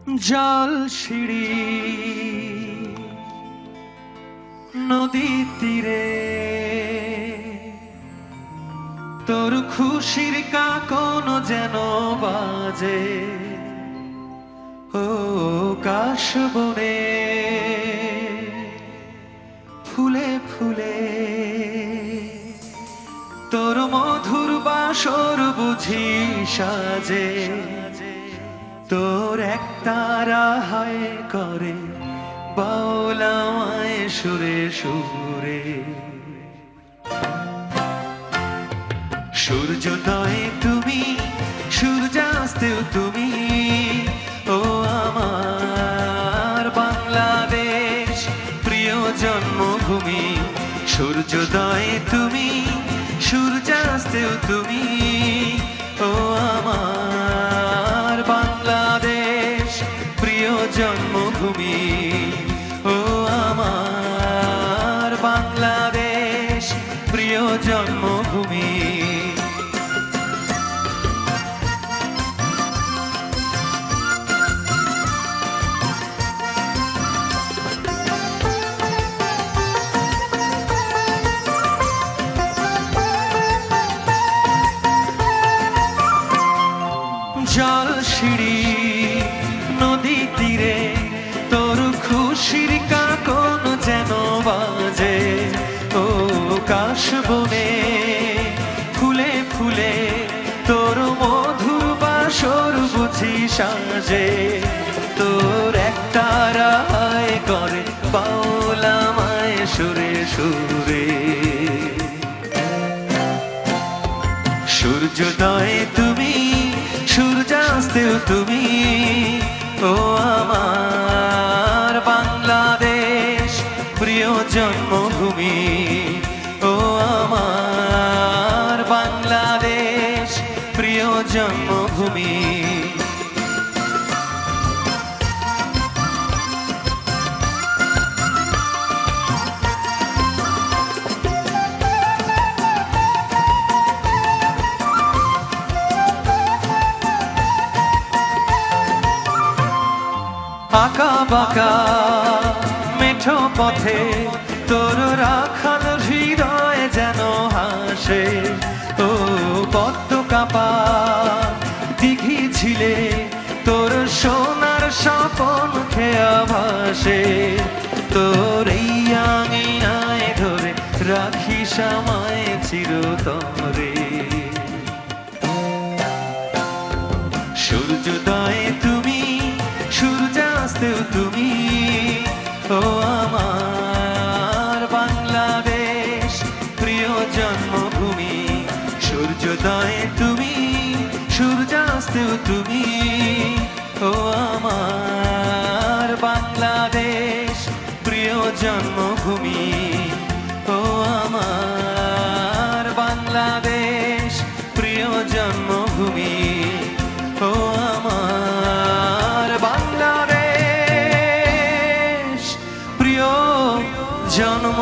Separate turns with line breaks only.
জল সিঁড়ি নদী তীরে তোর খুশির কাকন যেন বাজে ও কাশ বনে ফুলে ফুলে তোর মধুর বাসর বুঝি সাজে তোর একতারা হয় করে বাউলায় সুরে সুরে সূর্যোদয়ে তুমি সূর্যাস্তেও তুমি ও আমার বাংলাদেশ প্রিয় জন্মভূমি সূর্যোদয়ে তুমি সূর্যাস্তেও তুমি ও আমার বাংলাদেশ প্রিয় জন্মভূমি ও আমার বাংলাদেশ প্রিয় জন্মভূমি জল সিঁড়ি নদী তীরে তোর খুশির কাকন যেন বাজে ও কাশ বনে ফুলে ফুলে তোর মধুর বাসর বুঝি সাজে তোর একতারা হায় করে বাউলামায় সুরে সুরে সূর্যোদয়ে তুমি সূর্যাস্তেও তুমি ও আমার বাংলাদেশ প্রিয় জন্মভূমি ও আমার বাংলাদেশ প্রিয় জন্মভূমি আঁকা বাঁকা মেঠো পথে তোর রাখাল হৃদয় যেন হাসে ও পদ্ম কাপা দিঘি ঝিলে তোর সোনার স্বপন খেয়া ভাসে তোর এই আঙিনায় ধরে রাখি সময় চিরতরে সূর্যোদয়ে তুমি সূর্যাস্তেও তুমি ও আমার বাংলাদেশ প্রিয় জন্মভূমি সূর্যোদয়ে তুমি সূর্যাস্তেও তুমি ও আমার বাংলাদেশ প্রিয় জন্মভূমি ও আমার বাংলাদেশ প্রিয় জন্মভূমি ও আমার বাংলাদেশ প্রিয় জন্ম